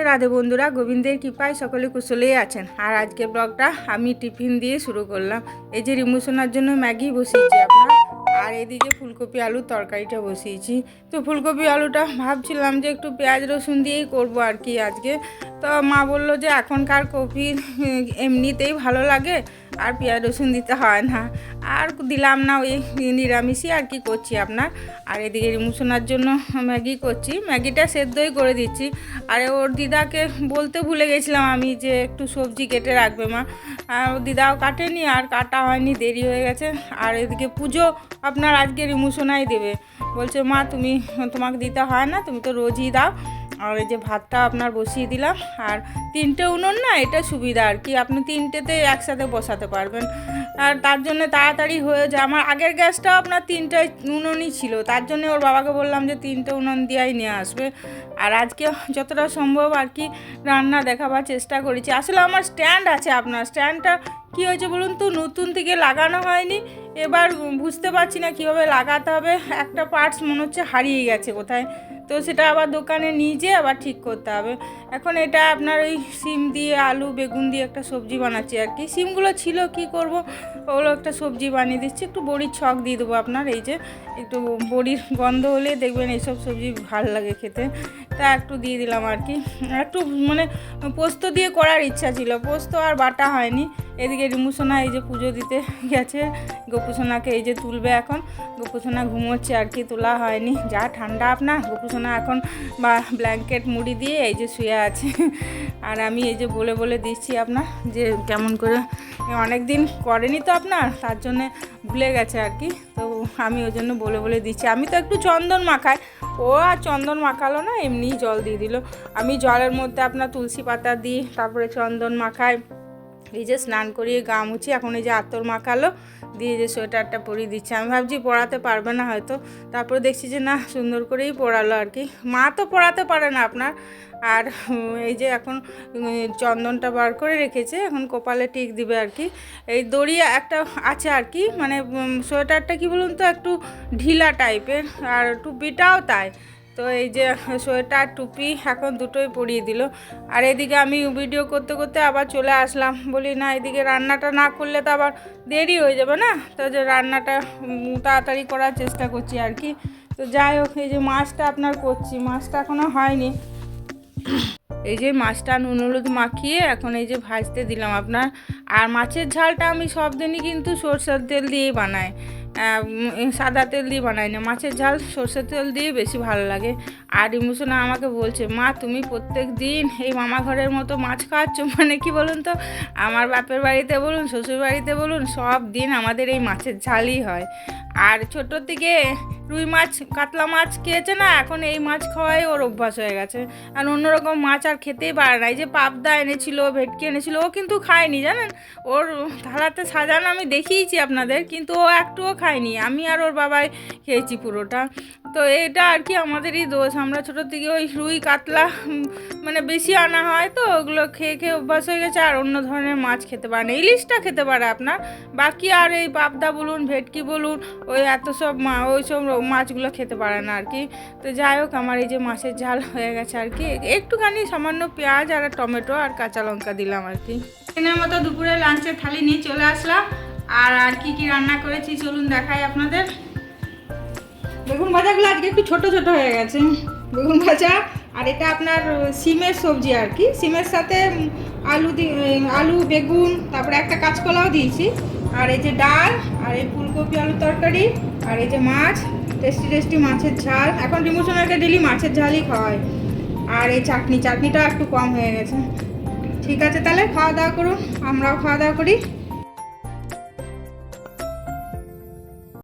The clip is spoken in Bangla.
রাধে বন্ধুরা, গোবিন্দের কৃপায় সকলে কুশলেই আছেন। আর আজকে ব্লগটা আমি টিফিন দিয়ে শুরু করলাম। এই যে রিমু সোনার জন্য ম্যাগি বসিয়েছি আপনার, আর এদিকে ফুলকপি আলুর তরকারিটা বসিয়েছি। তো ফুলকপি আলুটা ভাবছিলাম যে একটু পেঁয়াজ রসুন দিয়েই করবো আর কি আজকে। তো মা বললো যে এখনকার কপি এমনিতেই ভালো লাগে, আর পেঁয়াজ রসুন দিতে হয় না, আর দিলাম না, ওই নিরামিষই আর কি করছি আপনার। আর এদিকে রিমু সোনার জন্য ম্যাগি করছি, ম্যাগিটা সেদ্ধই করে দিচ্ছি। আর ওর দিদাকে বলতে ভুলে গেছিলাম আমি যে একটু সবজি কেটে রাখবে মা, আর ওর দিদাও কাটেনি, আর কাটা হয়নি, দেরি হয়ে গেছে। আর এদিকে পুজো আপনার আজকে রিমু সোনাই দেবে, বলছে মা তোমাকে দিতে হয় না, তুমি তো রোজই দাও। আর এই যে ভাতটা আপনার বসিয়ে দিলাম, আর 3টে উনুন না, এটা সুবিধা আর কি, আপনি 3টেতে একসাথে বসাতে পারবেন। আর তার জন্য তাড়াতাড়ি হয়ে যায়। আমার আগের গ্যাসটাও আপনার 3টে উনুনই ছিল, তার জন্য ওর বাবাকে বললাম যে 3টে উনুন দিয়েই নিয়ে আসবে। আর আজকে যতটা সম্ভব আর কি রান্না দেখাবার চেষ্টা করেছি। আসলে আমার স্ট্যান্ড আছে আপনার, স্ট্যান্ডটা কী হয়েছে বলুন তো, নতুন থেকে লাগানো হয়নি, এবার বুঝতে পারছি না কীভাবে লাগাতে হবে। একটা পার্টস মনে হচ্ছে হারিয়ে গেছে কোথায়, তো সেটা আবার দোকানে নিয়ে যেয়ে আবার ঠিক করতে হবে। এখন এটা আপনার ওই সিম দিয়ে আলু বেগুন দিয়ে একটা সবজি বানাচ্ছি আর কি। সিমগুলো ছিল, কি করব, ওগুলো একটা সবজি বানিয়ে দিচ্ছি। একটু বড়ির ছক দিয়ে দেবো আপনার, এই যে একটু বড়ির গন্ধ হলে দেখবেন এইসব সবজি ভালো লাগে খেতে, তা একটু দিয়ে দিলাম আর কি। একটু মানে পোস্ত দিয়ে করার ইচ্ছা ছিল, পোস্ত আর বাটা হয়নি। এদিকে রিমু সোনা এই যে পুজো দিতে গেছে, গোপু সোনাকে এই যে তুলবে এখন। গোপু সোনা ঘুমোচ্ছে আর কি, তোলা হয়নি, যা ঠান্ডা আপনার। গোপু সোনা এখন বা ব্ল্যাঙ্কেট মুড়ি দিয়ে এই যে শুয়ে আছে। আর আমি এই যে বলে বলে দিচ্ছি আপনার যে কেমন করে, অনেক দিন করেনি তো আপনার, তার জন্যে ভুলে গেছে আর কি। তো আমি ওই জন্য বলে বলে দিচ্ছি। আমি তো একটু চন্দন মাখাই, ও আর চন্দন মাখালো না, এমনিই জল দিয়ে দিল। আমি জলের মধ্যে আপনার তুলসী পাতা দিই, তারপরে চন্দন মাখাই, এই যে স্নান করিয়ে গা মুছি। এখন এই যে আতর মাখালো, দিয়ে যে সোয়েটারটা পরিয়ে দিচ্ছে। আমি ভাবছি পরাতে পারবে না হয়তো, তারপরে দেখছি যে না, সুন্দর করেই পরালো আর কি। মা তো পরাতে পারে না আপনার। আর এই যে এখন চন্দনটা বার করে রেখেছে, এখন কপালে টিক দিবে আর কি। এই দড়ি একটা আছে আর কি, মানে সোয়েটারটা কি বলুন তো একটু ঢিলা টাইপের, আর টুপিটাও তাই। তো এই যে সোয়েটার টুপি এখন দুটোই পরিয়ে দিল। আর এদিকে আমি ভিডিও করতে করতে আবার চলে আসলাম, বলি না এদিকে রান্নাটা না করলে তো আবার দেরি হয়ে যাবে না, তো যে রান্নাটা তাড়াতাড়ি করার চেষ্টা করছি আর কি। তো যাই হোক, এই যে মাছটা আপনার করছি, মাছটা এখনও হয়নি। এই যে মাছটা নুন হলুদ মাখিয়ে এখন এই যে ভাজতে দিলাম আপনার। আর মাছের ঝালটা আমি সব দিনই কিন্তু সরষের তেল দিয়েই বানাই, সাদা তেল দিয়ে বানাই না। মাছের ঝাল সরষের তেল দিয়ে বেশি ভালো লাগে। আর রিমু সোনা আমাকে বলছে, মা তুমি প্রত্যেক দিন এই মামা ঘরের মতো মাছ খাওয়াচ্ছ, মানে কি বলুন তো, আমার বাপের বাড়িতে বলুন শ্বশুর বাড়িতে বলুন, সব দিন আমাদের এই মাছের ঝালই হয়। আর ছোটোর থেকে রুই মাছ কাতলা মাছ খেয়েছে না, এখন এই মাছ খাওয়াই ওর অভ্যাস হয়ে গেছে। আর অন্যরকম মাছ আর খেতেই পারে না। এই যে পাবদা এনেছিল, ভেটকি এনেছিল, ও কিন্তু খায়নি জানেন। ওর থালাতে সাজানো আমি দেখিয়েছি আপনাদের, কিন্তু ও একটুও খায়নি। আমি আর ওর বাবাই খেয়েছি পুরোটা। তো এটা আর কি আমাদেরই দোষ, আমরা ছোটো থেকে ওই রুই কাতলা মানে বেশি আনা হয়, তো ওগুলো খেয়ে খেয়ে অভ্যাস হয়ে গেছে। আর অন্য ধরনের মাছ খেতে পারে না, ইলিশটা খেতে পারে আপনার, বাকি আর এই পাবদা বলুন ভেটকি বলুন ওই এত সব ওই সব মাছগুলো খেতে পারে না আর কি। তো যাই হোক, আমার এই যে মাছের ঝাল হয়ে গেছে আর কি। একটুখানি সামান্য পেঁয়াজ আর টমেটো আর কাঁচা লঙ্কা দিলাম আর কি। দিনের মতো দুপুরে লাঞ্চের থালি নিয়ে চলে আসলাম। আর আর কি কি রান্না করেছি চলুন দেখাই আপনাদের। বেগুন ভাজাগুলো আজকে একটু ছোট ছোট হয়ে গেছে, বেগুন ভাজা। আর এটা আপনার সিমের সবজি আর কি, সিমের সাথে আলু বেগুন, তারপরে একটা কাঁচকলাও দিয়েছি। আর এই যে ডাল, আর এই ফুলকপি আলু তরকারি, আর এই যে মাছ, টেস্টি টেস্টি মাছের ঝাল। এখন রিমু সোনাকে ডেলি মাছের ঝালই খাওয়ায়। আর এই চাটনিটা একটু কম হয়ে গেছে। ঠিক আছে, তাহলে খাওয়া দাওয়া করুন, আমরাও খাওয়া দাওয়া করি।